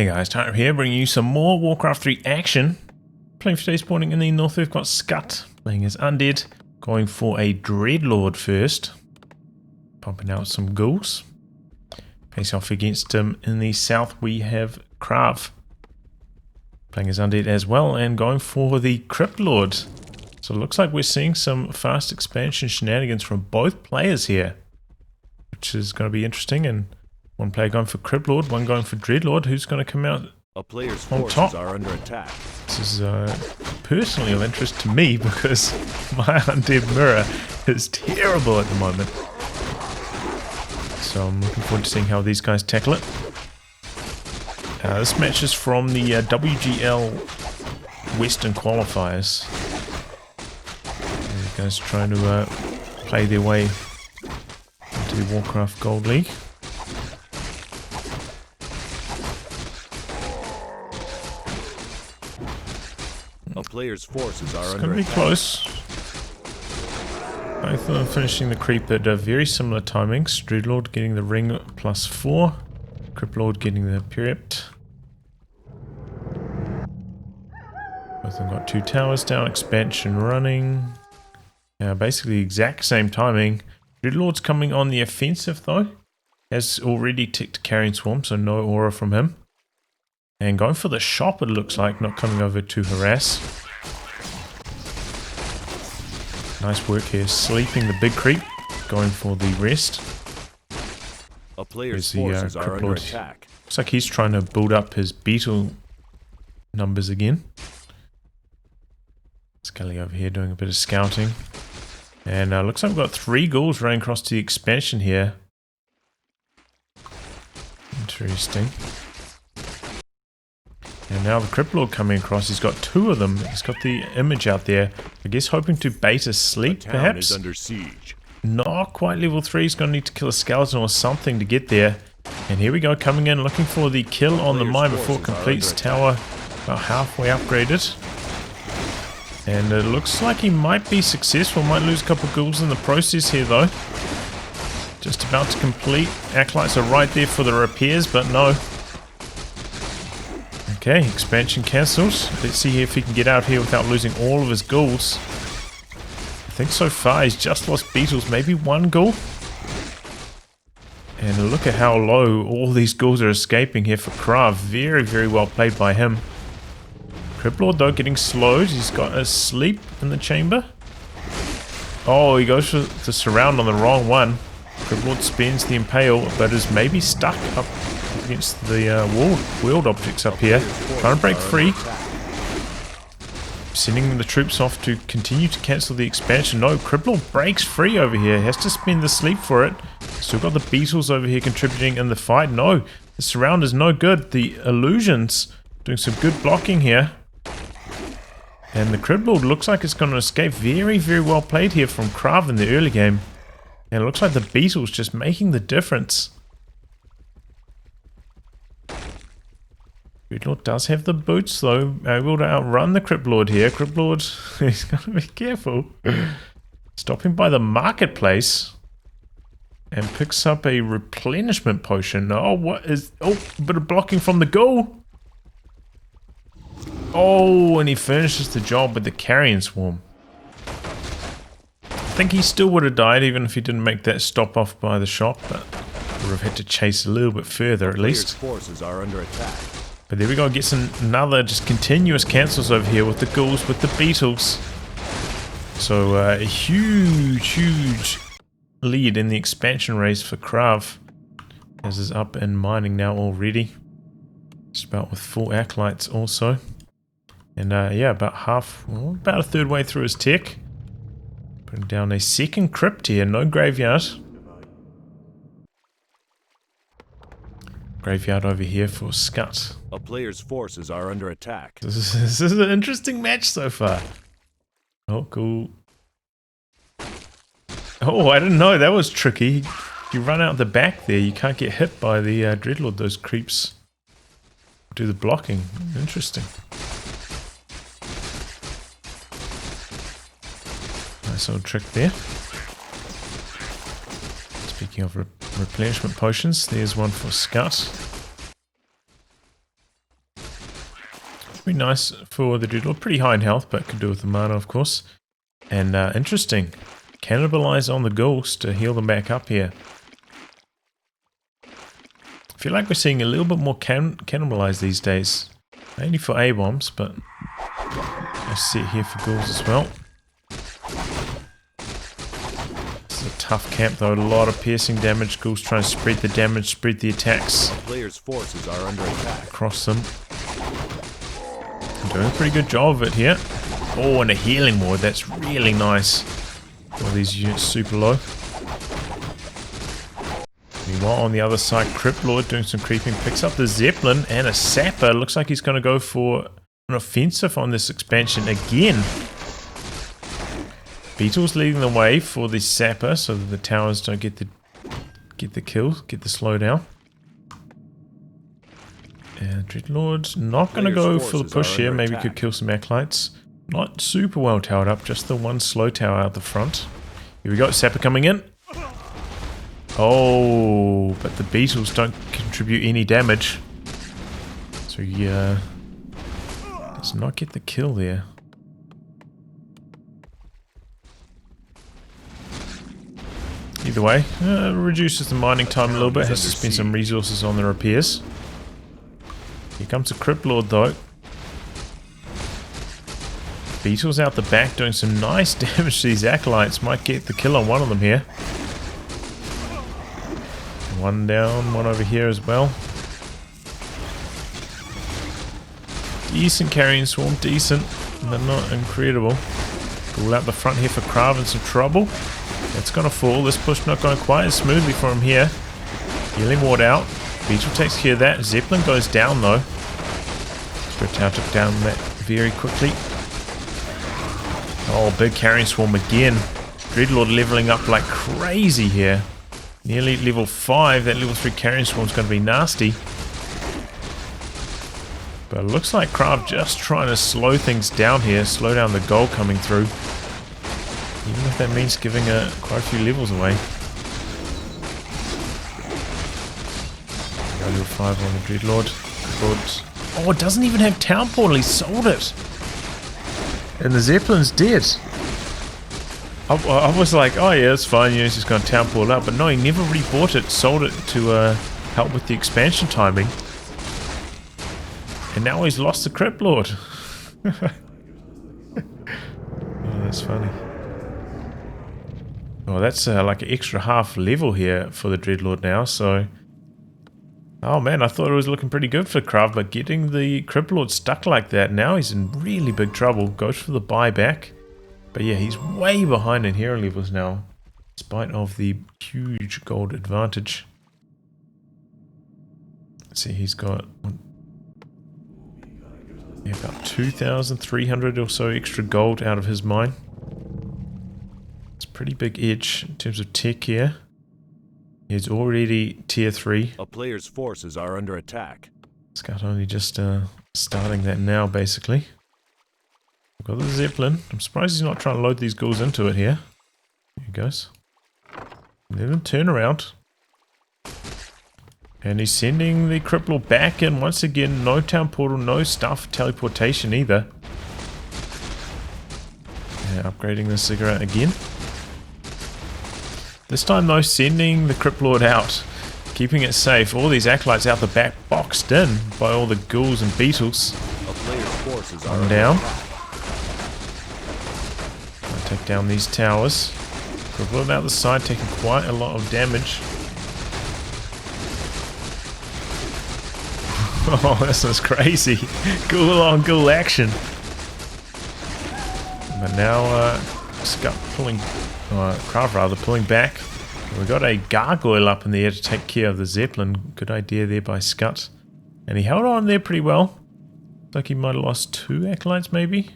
Hey guys, Tyler here, bringing you some more Warcraft 3 action. Playing for today's morning in the north, we've got Skutt playing as Undead, going for a Dreadlord first, pumping out some ghouls. Facing off against him in the south, we have Krav playing as Undead as well, and going for the Crypt Lord. So it looks like we're seeing some fast expansion shenanigans from both players here, which is going to be interesting. And one player going for Crypt Lord, one going for Dreadlord. Who's going to come out A player's on forces top? are under attack. This is personally of interest to me because my Undead mirror is terrible at the moment. So I'm looking forward to seeing how these guys tackle it. This match is from the WGL Western qualifiers. These guys trying to play their way into the Warcraft Gold League. A player's forces are It's under going to be attack. close. Both of them finishing the creep at very similar timings. Dreadlord getting the ring +4. Crypt Lord getting the period. Both of them got 2 towers down, expansion running. Basically exact same timing. Dreadlord's coming on the offensive though. Has already ticked Carrion Swarm, so no aura from him. And going for the shop, it looks like, not coming over to harass. Nice work here, sleeping the big creep, going for the rest. A player's There's the, forces are Crypt under Lord. attack. Looks like he's trying to build up his beetle numbers again. Scully over here doing a bit of scouting. And looks like we've got 3 ghouls running across to the expansion here. Interesting. And now the Crypt Lord coming across, he's got 2 of them. He's got the image out there. I guess hoping to bait a sleep, The town perhaps? is under siege. Not quite level 3. He's going to need to kill a skeleton or something to get there. And here we go, coming in, looking for the kill on the mine before it completes. Tower about halfway upgraded. And it looks like he might be successful. Might lose a couple of ghouls in the process here, though. Just about to complete. Acolytes are right there for the repairs, but no. Okay, expansion cancels. Let's see if he can get out here without losing all of his ghouls. I think so far he's just lost beetles, maybe 1 ghoul. And look at how low all these ghouls are escaping here for Krav. Very, very well played by him. Crypt Lord though getting slowed. He's got a sleep in the chamber. Oh, he goes for the surround on the wrong one. Crypt Lord spends the impale, but is maybe stuck up against the wheeled objects up here. Trying to break free. Sending the troops off to continue to cancel the expansion. No, Crypt Lord breaks free over here. Has to spend the sleep for it. Still got the beetles over here contributing in the fight. No, the surround is no good. The illusions doing some good blocking here. And the Crypt Lord looks like it's going to escape. Very, very well played here from Krav in the early game. And it looks like the beetles just making the difference. Dreadlord does have the boots though, able to outrun the Crypt Lord here. Crypt Lord, he's got to be careful. Stopping by the marketplace and picks up a replenishment potion. Oh, what is... Oh, a bit of blocking from the ghoul. Oh, and he finishes the job with the Carrion Swarm. I think he still would have died even if he didn't make that stop off by the shop, but would have had to chase a little bit further at least. Player's forces are under attack. But there we go, gets another just continuous cancels over here with the ghouls, with the beetles. So a huge, huge lead in the expansion race for Krav, as is up in mining now already. Just about with full acolytes also. And yeah, about about a third way through his tech. Putting down a second crypt here, no graveyard. Graveyard over here for Skutt. A player's forces are under attack. This is an interesting match so far. Oh, cool. Oh, I didn't know. That was tricky. You run out the back there, you can't get hit by the Dreadlord. Those creeps do the blocking. Interesting. Nice little trick there. Speaking of replenishment potions, there's one for Skutt. Pretty nice for the Dreadlord. Pretty high in health, but could do with the mana, of course. And interesting. Cannibalize on the ghouls to heal them back up here. I feel like we're seeing a little bit more cannibalize these days. Mainly for A-bombs, but I see it here for ghouls as well. This is a tough camp though, a lot of piercing damage. Ghouls trying to spread the damage, spread the attacks. Players' forces are under attack. Across them. Doing a pretty good job of it here. Oh, and a healing ward, that's really nice. All these units super low. Meanwhile, on the other side, Crypt Lord doing some creeping, picks up the Zeppelin and a Sapper. Looks like he's going to go for an offensive on this expansion again. Beetle's leading the way for the Sapper so that the towers don't get the kill, get the slowdown. And Dreadlord's not going to go for the push here. Maybe could kill some Acolytes. Not super well towered up, just the one slow tower out the front. Here we go, Sapper coming in. Oh, but the beetles don't contribute any damage. So he does not get the kill there. Either way, reduces the mining time a little bit. Has to spend some resources on the repairs. Here comes a Crypt Lord though. Beetles out the back doing some nice damage to these Acolytes. Might get the kill on one of them here. One down, one over here as well. Decent carrying swarm, decent, but not incredible. Pull out the front here for Krav in some trouble. It's gonna fall. This push not going quite as smoothly for him here. Healing ward out. Beetle takes care of that. Zeppelin goes down though. Spirit Tower took down that very quickly. Oh, big carrying swarm again. Dreadlord leveling up like crazy here. Nearly level 5. That level 3 carrying swarm is going to be nasty. But it looks like Krav just trying to slow things down here. Slow down the goal coming through. Even if that means giving quite a few levels away. Level 5 on the Dreadlord. Oh, it doesn't even have Town Portal. He sold it. And the Zeppelin's dead. I was like, oh yeah, it's fine, he's just going to Town Portal out. But no, he never rebought it, sold it to help with the expansion timing. And now he's lost the Crypt Lord. Oh, that's funny. Oh, that's like an extra half level here for the Dreadlord now, so... Oh man, I thought it was looking pretty good for Krav, but getting the Crypt Lord stuck like that, now he's in really big trouble. Goes for the buyback. But yeah, he's way behind in hero levels now, despite of the huge gold advantage. Let's see, he's got about 2,300 or so extra gold out of his mine. It's a pretty big edge in terms of tech here. He's already tier 3. A player's forces are under attack. Skutt only just starting that now, basically. We've got the Zeppelin. I'm surprised he's not trying to load these ghouls into it here. There he goes. Let him turn around. And he's sending the Crypt Lord back in once again. No Town Portal, no stuff, teleportation either. Yeah, upgrading the cigarette again. This time though, sending the Crypt Lord out. Keeping it safe. All these Acolytes out the back, boxed in by all the ghouls and beetles. A player's forces are down. Take down these towers. Crypt Lord out the side, taking quite a lot of damage. Oh, this is crazy. Ghoul on ghoul action. But now, Skutt pulling, Krav rather, pulling back. We got a gargoyle up in the air to take care of the Zeppelin. Good idea there by Skutt. And he held on there pretty well. Looks like he might have lost 2 Acolytes maybe.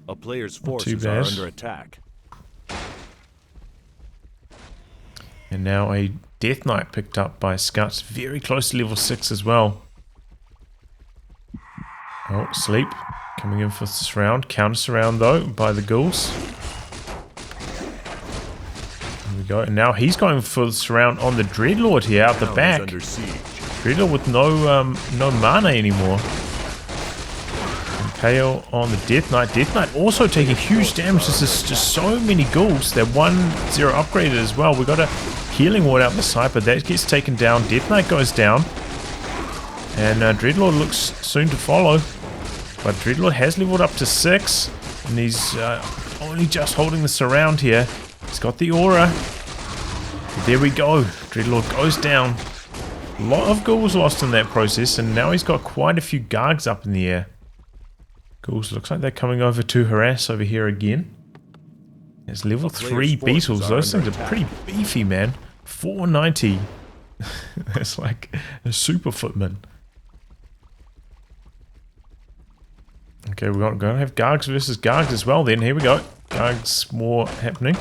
A player's forces are under attack. And now a Death Knight picked up by Skutt. Very close to level 6 as well. Oh, sleep. Coming in for the surround. Counter surround though by the ghouls. There we go. And now he's going for the surround on the Dreadlord here out the back. Dreadlord with no mana anymore. Impale on the Death Knight. Death Knight also taking huge damage. This is just so many ghouls. They're 1-0 upgraded as well. We got a healing ward out the side, but that gets taken down. Death Knight goes down. And Dreadlord looks soon to follow. But Dreadlord has leveled up to 6. And he's only just holding this around here. He's got the aura. There we go. Dreadlord goes down. A lot of ghouls lost in that process. And now he's got quite a few gargs up in the air. Ghouls looks like they're coming over to harass over here again. There's level 3 beetles. Those things are pretty beefy, man. 490. That's like a super footman. Okay, we're going to have Gargs versus Gargs as well then. Here we go. Gargs war happening.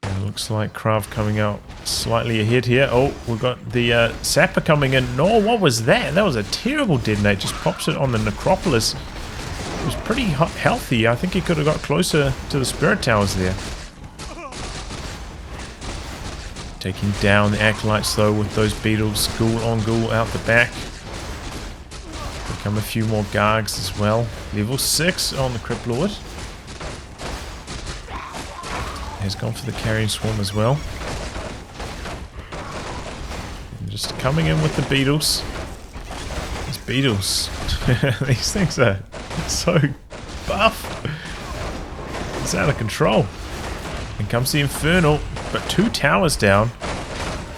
And it looks like Krav coming out slightly ahead here. Oh, we've got the Sapper coming in. No, what was that? That was a terrible detonate. Just pops it on the Necropolis. It was pretty healthy. I think he could have got closer to the Spirit Towers there. Taking down the Acolytes though with those beetles. Ghoul on ghoul out the back. Become a few more Gargs as well. Level 6 on the Crypt Lord. Has gone for the Carrion Swarm as well. And just coming in with the beetles. These beetles. These things are so buff. It's out of control. And comes the Infernal. But 2 towers down.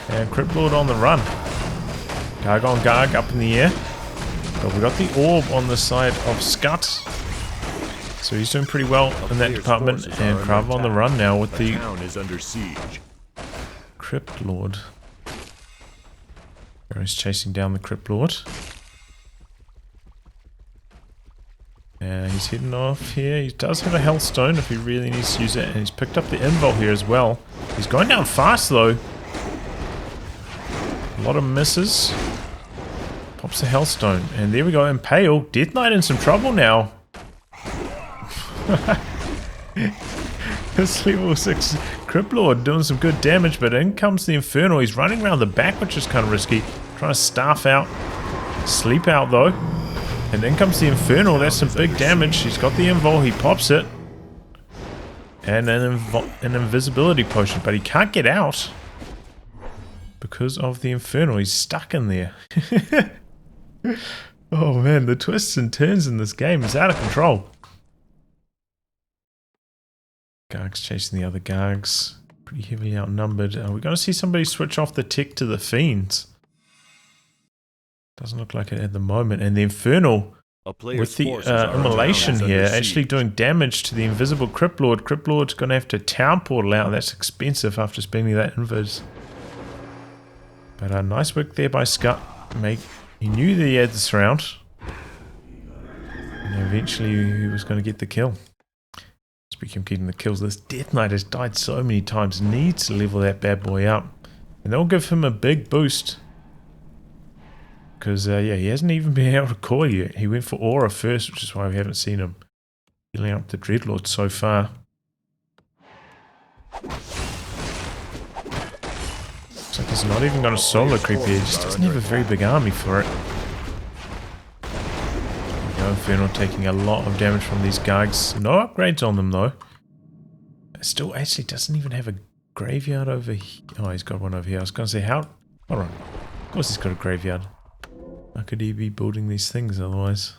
And Crypt Lord on the run. Garg on Garg up in the air. But we got the orb on the side of Skutt. So he's doing pretty well in that department. And Krav on the run now with the town is under siege. Crypt Lord. He's chasing down the Crypt Lord. He's heading off here. He does have a Health Stone if he really needs to use it. And he's picked up the Invul here as well. He's going down fast though. A lot of misses. Pops the Hellstone. And there we go, Impale. Death Knight in some trouble now. This level 6 Crypt Lord doing some good damage, but in comes the Infernal. He's running around the back, which is kind of risky. Trying to staff out. Sleep out though. And in comes the Infernal. That's some big damage. He's got the Invul. He pops it. And an invisibility potion, but he can't get out. Because of the Infernal. He's stuck in there. Oh man, the twists and turns in this game is out of control. Gargs chasing the other Gargs. Pretty heavily outnumbered. We're going to see somebody switch off the tech to the Fiends. Doesn't look like it at the moment. And the Infernal, with the immolation here, actually doing damage to the invisible Crypt Lord. Crypt Lord's going to have to town portal out. That's expensive after spending that invis. But nice work there by Skutt. He knew that he had this round. And eventually he was going to get the kill. Speaking of getting the kills, this Death Knight has died so many times. Needs to level that bad boy up. And that'll give him a big boost. Because, yeah, he hasn't even been able to core yet. He went for Aura first, which is why we haven't seen him healing up the Dreadlord so far. Looks like he's not even got a solo creep here. He just doesn't have a very big army for it. Infernal taking a lot of damage from these Gargs. No upgrades on them though. Still actually doesn't even have a graveyard over here. Oh, he's got one over here. I was going to say how... Hold on. Of course he's got a graveyard. How could he be building these things otherwise?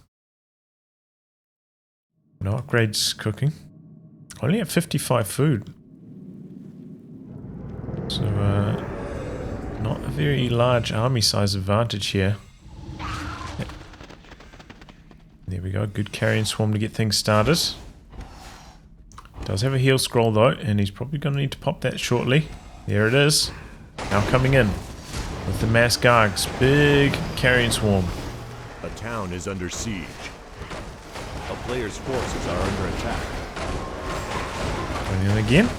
No upgrades cooking. Only at 55 food. So, not a very large army size advantage here. Yep. There we go. Good Carrion Swarm to get things started. Does have a heal scroll though, and he's probably going to need to pop that shortly. There it is. Now coming in with the mass Gargs. Big Carrion Swarm. A town is under siege. A player's forces are under attack. Going in again.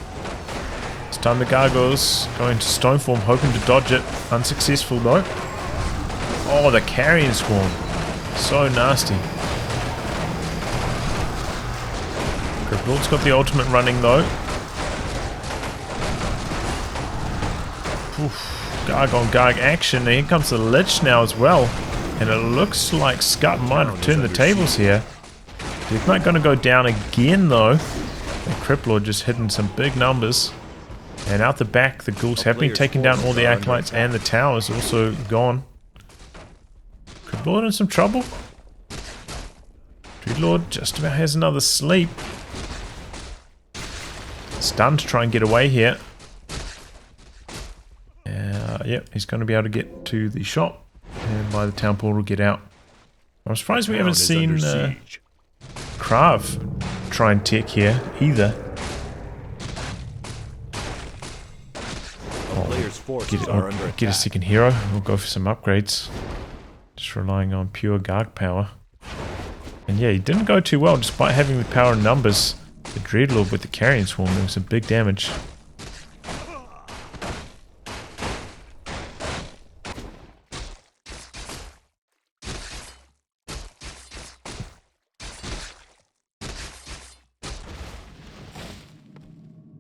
This time the Gargoyles going to Stoneform, hoping to dodge it. Unsuccessful though. Oh, the Carrion Swarm. So nasty. Crypt Lord's got the ultimate running though. Oof. Garg on Garg action. Here comes the Lich now as well. And it looks like Skutt might have turned the tables here. He's not going to go down again though. The Crypt Lord just hitting some big numbers. And out the back, the ghouls have been taking down all the acolytes, and the tower is also gone. Crypt Lord in some trouble. Dreadlord just about has another sleep. Stunned to try and get away here. Yep, he's going to be able to get to the shop and by the town portal get out. I'm surprised we haven't seen Krav try and tech here either. Get a second hero. We'll go for some upgrades. Just relying on pure Garg power. And yeah, he didn't go too well despite having the power in numbers. The Dreadlord with the carrion swarm doing some big damage.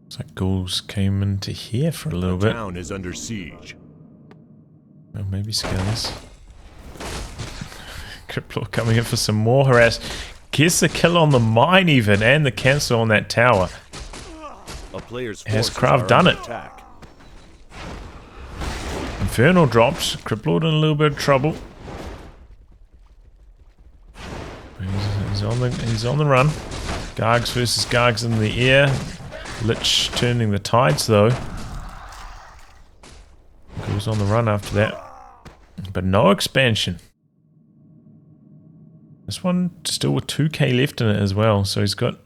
Looks like ghouls came into here for a little bit. The town is under siege. Well, maybe skellies. Crypt Lord coming in for some more harass. Gets the kill on the mine even, and the cancel on that tower. Has Krav done it? Infernal dropped. Crypt Lord in a little bit of trouble. He's on the run. Gargs versus Gargs in the air. Lich turning the tides though. Goes on the run after that. But no expansion. This one still with 2k left in it as well, so he's got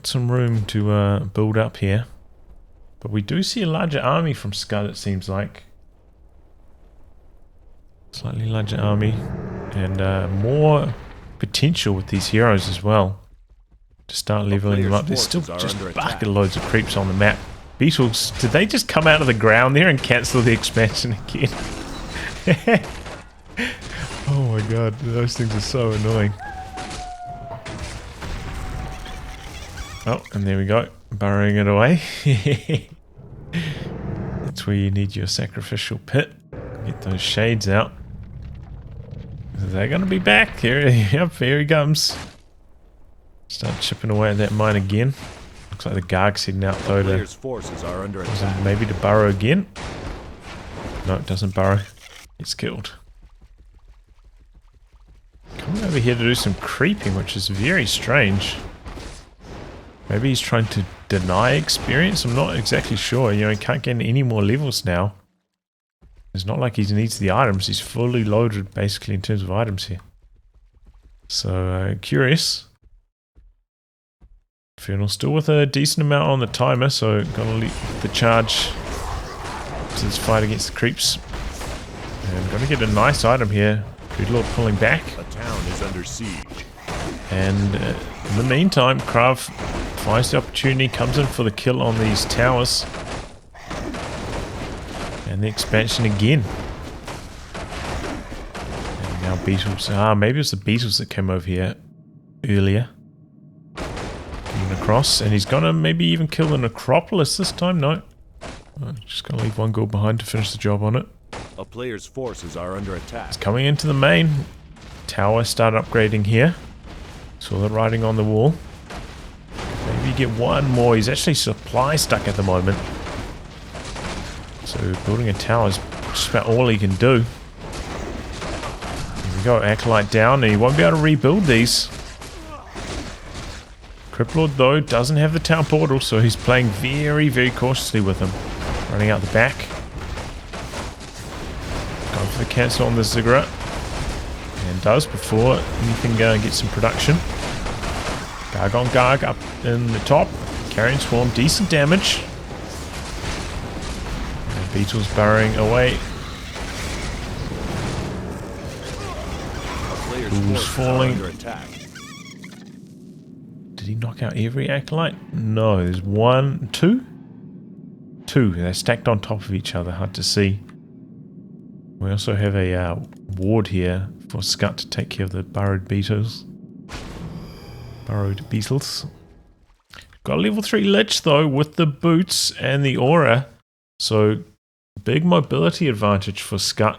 some room to build up here. But we do see a larger army from Skutt, it seems like. Slightly larger army. And more potential with these heroes as well. To start leveling them up. There's still just bucket loads of creeps on the map. Beetles, did they just come out of the ground there and cancel the expansion again? Oh my god, those things are so annoying. Oh, and there we go. Burrowing it away. That's where you need your sacrificial pit. Get those shades out. Is they going to be back? Here, yep, here he comes. Start chipping away at that mine again. Looks like the Garg's heading out though to maybe to burrow again. No, it doesn't burrow. It's killed. Coming over here to do some creeping, which is very strange. Maybe he's trying to deny experience? I'm not exactly sure. You know, he can't get any more levels now. It's not like he needs the items. He's fully loaded, basically, in terms of items here. So, curious. Infernal still with a decent amount on the timer, so gonna lead the charge to this fight against the creeps. And gonna get a nice item here. Dreadlord pulling back. The town is under siege. And in the meantime, Krav finds the opportunity, comes in for the kill on these towers. And the expansion again. And now beetles. Maybe it was the beetles that came over here earlier. Coming across, and he's gonna maybe even kill the necropolis this time. No. Just gonna leave one ghoul behind to finish the job on it. A player's forces are under attack. It's coming into the main tower. Start upgrading here. Saw the writing on the wall. Maybe get one more. He's actually supply stuck at the moment. So building a tower is just about all he can do. Here we go. Acolyte down, and he won't be able to rebuild these. Crypt Lord though doesn't have the town portal, so he's playing very, very cautiously with him. Running out the back. Going for the cancel on the ziggurat. And does before anything gets some production. Garg on Garg up in the top. Carrion swarm, decent damage. And Beetle's burrowing away. Ghouls falling. Did he knock out every acolyte? No, there's one, two? Two. They're stacked on top of each other. Hard to see. We also have a ward here for Skutt to take care of the burrowed beetles. Got a level 3 Lich though with the boots and the aura. So big mobility advantage for Skutt.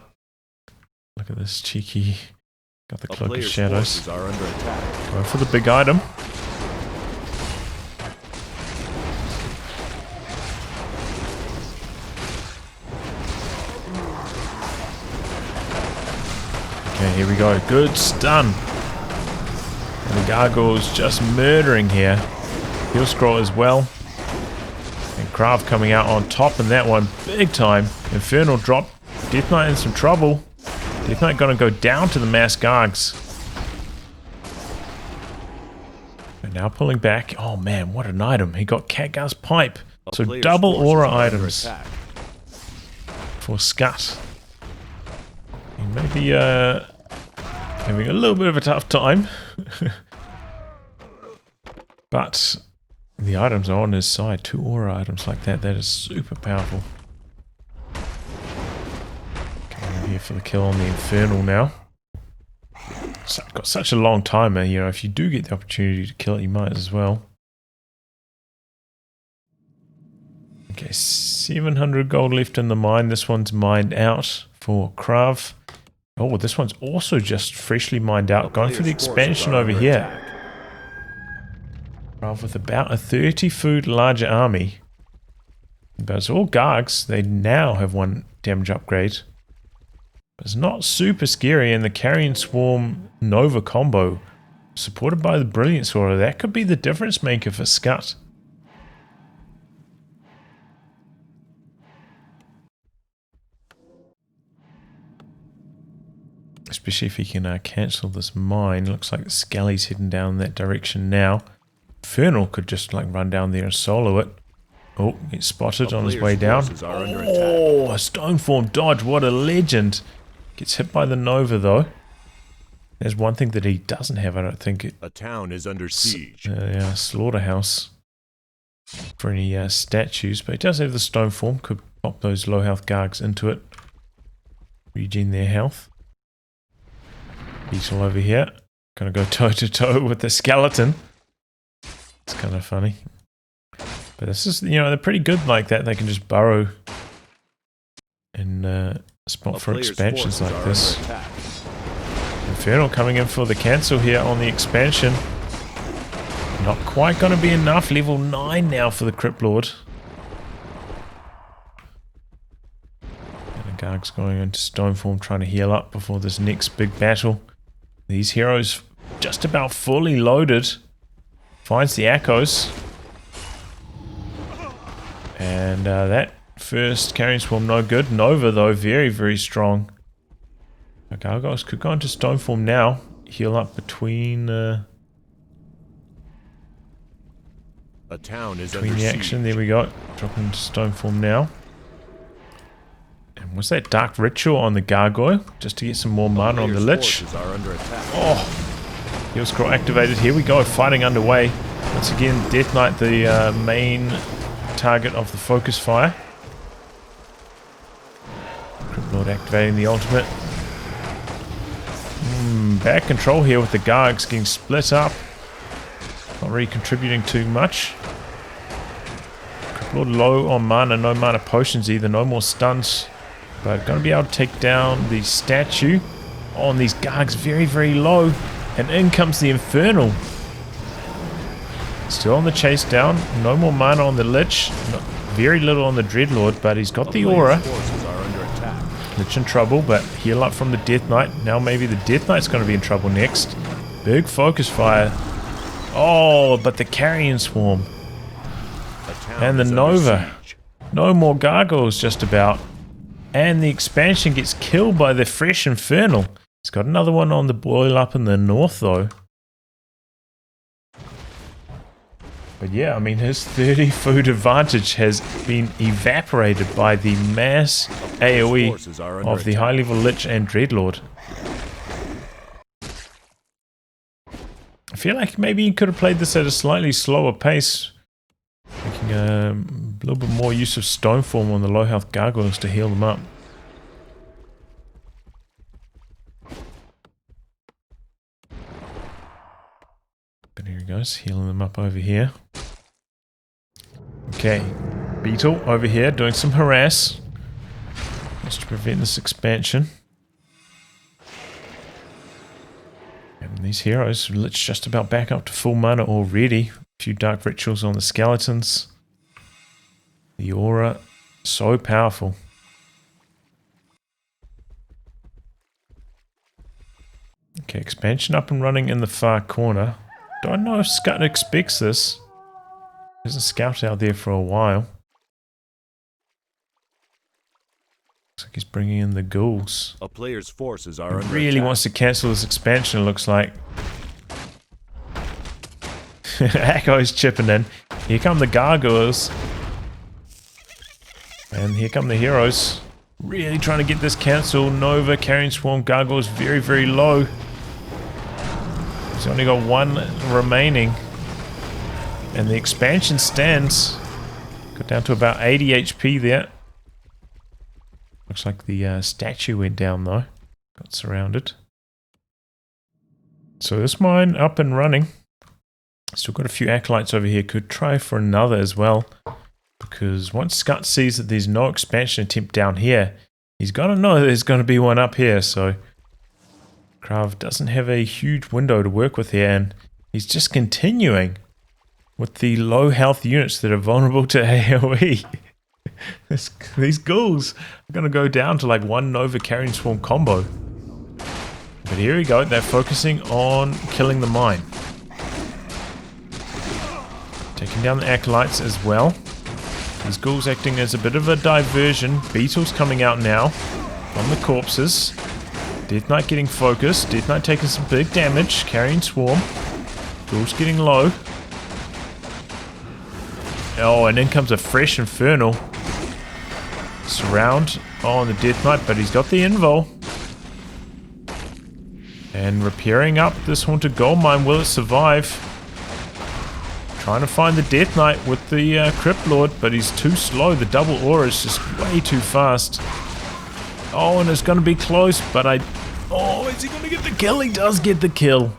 Look at this cheeky. Got the A cloak of player's shadows. forces are under attack. Go for the big item. Okay, here we go. Good stun. And the gargoyle's just murdering here. Heal scroll as well. And Krav coming out on top in that one. Big time. Infernal drop. Death Knight in some trouble. Death Knight gonna go down to the mass gargs. And now pulling back. Oh man, what an item. He got Catgar's pipe. So double aura items for Skutt. He may be having a little bit of a tough time. But the items are on his side. 2 aura items like that. That is super powerful. Coming in here for the kill on the Infernal now. So, got such a long timer, you know, if you do get the opportunity to kill it, you might as well. Okay, 700 gold left in the mine. This one's mined out for Krav. Oh, this one's also just freshly mined out. Going for the expansion over here. Krav with about a 30 food larger army. But it's all Gargs. They now have 1 damage upgrade. But it's not super scary, and the Carrion Swarm Nova combo, supported by the Brilliance Aura, that could be the difference maker for Skutt. Especially if he can cancel this mine. Looks like Skelly's heading down that direction now. Infernal could just like run down there and solo it. Oh, gets spotted on his way down. Oh, a Stoneform dodge. What a legend. Gets hit by the Nova though. There's one thing that he doesn't have, I don't think. A town is under siege. Yeah, slaughterhouse for any statues. But he does have the Stoneform. Could pop those low health Gargs into it. Regen their health. Beetle over here. Gonna go toe to toe with the skeleton. It's kind of funny. But this is, you know, they're pretty good like that. They can just burrow and spot for expansions like this. Infernal coming in for the cancel here on the expansion. Not quite going to be enough. Level 9 now for the Crypt Lord. And the Garg's going into Stoneform trying to heal up before this next big battle. These heroes just about fully loaded. Finds the Echoes. And that first Carrion Swarm no good. Nova though, very, very strong. Gargoyles could go into Stoneform now. Heal up between a town is between the action. There we go. Drop into Stoneform now. And what's that Dark Ritual on the Gargoyle? Just to get some more mana on the Lich. Oh! Heal Scroll activated. Here we go. Fighting underway. Once again, Death Knight the main target of the focus fire. Crypt Lord activating the ultimate. Bad control here with the Gargs getting split up. Not really contributing too much. Crypt Lord low on mana, no mana potions either, no more stuns. But going to be able to take down the statue. Oh, and these Gargs very, very low. And in comes the Infernal. Still on the chase down. No more mana on the Lich. Very little on the Dreadlord, but he's got the aura. Lich in trouble, but heal up from the Death Knight. Now maybe the Death Knight's going to be in trouble next. Big focus fire. Oh, but the Carrion Swarm. And the Nova. No more Gargoyles just about. And the expansion gets killed by the fresh Infernal. He's got another one on the boil up in the north though. But yeah, I mean, his 30 food advantage has been evaporated by the mass AoE of the high level Lich and Dreadlord. I feel like maybe he could have played this at a slightly slower pace. Making a little bit more use of Stoneform on the low health Gargoyles to heal them up. But here he goes, healing them up over here. Okay, Beetle over here doing some harass. Just to prevent this expansion. And these heroes, let's just about back up to full mana already. A few dark rituals on the skeletons. The aura, so powerful. Okay, expansion up and running in the far corner. Don't know if Skutt expects this. There's a scout out there for a while. Looks like he's bringing in the ghouls. A player's forces are under Really attack. wants to cancel this expansion, it looks like. Echo's chipping in. Here come the gargoyles. And here come the heroes. Really trying to get this cancelled. Nova, Carrion Swarm, gargoyles very, very low. He's only got one remaining. And the expansion stands. Got down to about 80 HP there. Looks like the statue went down though. Got surrounded. So this mine up and running. Still got a few acolytes over here. Could try for another as well. Because once Skutt sees that there's no expansion attempt down here, he's got to know there's going to be one up here. So Krav doesn't have a huge window to work with here. And he's just continuing with the low health units that are vulnerable to AoE. These ghouls are going to go down to like one Nova Carrion Swarm combo. But here we go. They're focusing on killing the mine. Taking down the acolytes as well. These ghouls acting as a bit of a diversion. Beetles coming out now from the corpses. Death Knight getting focused. Death Knight taking some big damage. Carrying Swarm. Ghouls getting low. Oh, and in comes a fresh Infernal. Surround on the Death Knight, but he's got the invul. And repairing up this haunted gold mine. Will it survive? Trying to find the Death Knight with the Crypt Lord, but he's too slow. The double aura is just way too fast. Oh, and it's going to be close, but oh, is he going to get the kill? He does get the kill.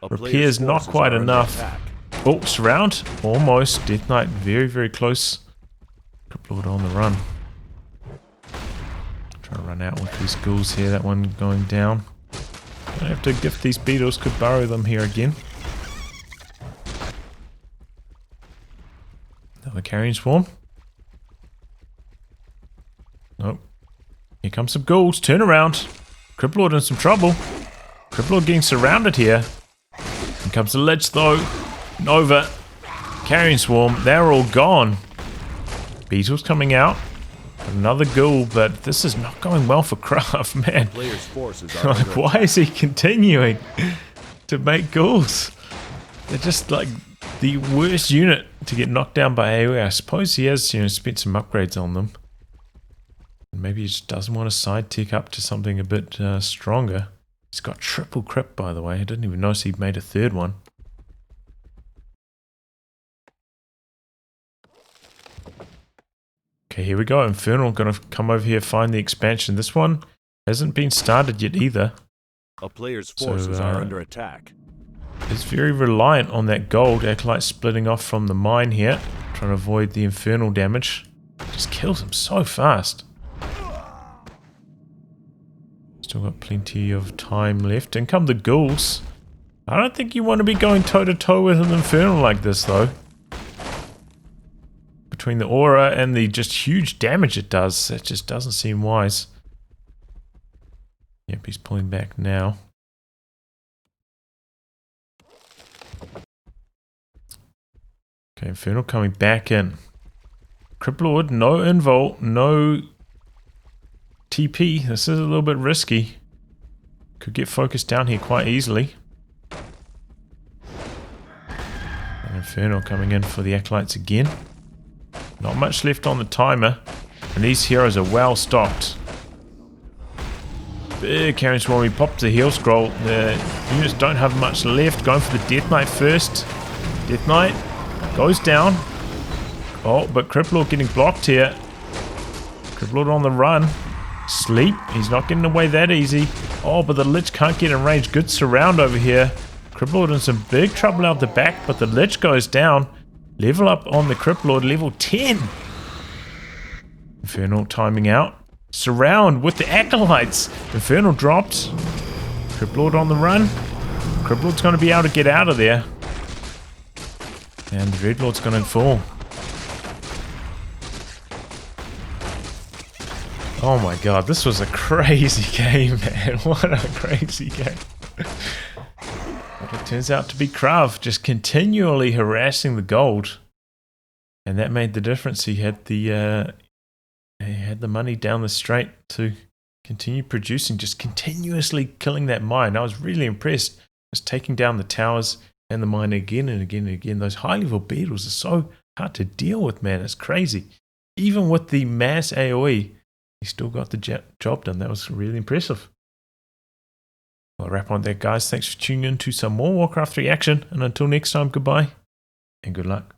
Repair's not quite enough. Oh, surround. Almost. Death Knight very, very close. Crypt Lord on the run. Trying to run out with these ghouls here. That one going down. I have to gift these beetles. Could burrow them here again. Another Carrion Swarm. Nope. Here comes some ghouls. Turn around. Crypt Lord in some trouble. Crypt Lord getting surrounded here. Here comes the Lich though. Nova. Carrion Swarm. They're all gone. Beetles coming out. Another ghoul, but this is not going well for Krav, man. Player's forces are Like, why is he continuing to make ghouls? They're just like the worst unit to get knocked down by AoE. I suppose he has, spent some upgrades on them. Maybe he just doesn't want to side tick up to something a bit stronger. He's got triple crypt, by the way. I didn't even notice he'd made a third one. Okay, here we go. Infernal gonna come over here, find the expansion. This one hasn't been started yet either. A player's forces are under attack. It's very reliant on that gold. Acolyte splitting off from the mine here, trying to avoid the infernal damage. Just kills him so fast. Still got plenty of time left. And come the ghouls. I don't think you want to be going toe to toe with an infernal like this though. Between the aura and the just huge damage it does, that just doesn't seem wise. Yep, he's pulling back now. Okay, Infernal coming back in. Crypt Lord, no invul, no TP. This is a little bit risky. Could get focused down here quite easily. And Infernal coming in for the Acolytes again. Not much left on the timer. And these heroes are well stocked. Big Carrion Swarm, he popped the heal scroll. The units don't have much left. Going for the Death Knight first. Death Knight goes down. Oh, but Crypt Lord getting blocked here. Crypt Lord on the run. Sleep. He's not getting away that easy. Oh, but the Lich can't get in range. Good surround over here. Crypt Lord in some big trouble out the back, but the Lich goes down. Level up on the Crypt Lord, level 10. Infernal timing out. Surround with the Acolytes. Infernal dropped. Crypt Lord on the run. Criblord's going to be able to get out of there. And the Dreadlord's going to fall. Oh my god, this was a crazy game, man. What a crazy game. But it turns out to be Krav just continually harassing the gold. And that made the difference. He had the money down the straight to continue producing, just continuously killing that mine. I was really impressed. Just taking down the towers and the mine again and again and again. Those high level beetles are so hard to deal with, man. It's crazy. Even with the mass AoE, he still got the job done. That was really impressive. I'll wrap on that, guys. Thanks for tuning in to some more Warcraft 3 action. And until next time, goodbye and good luck.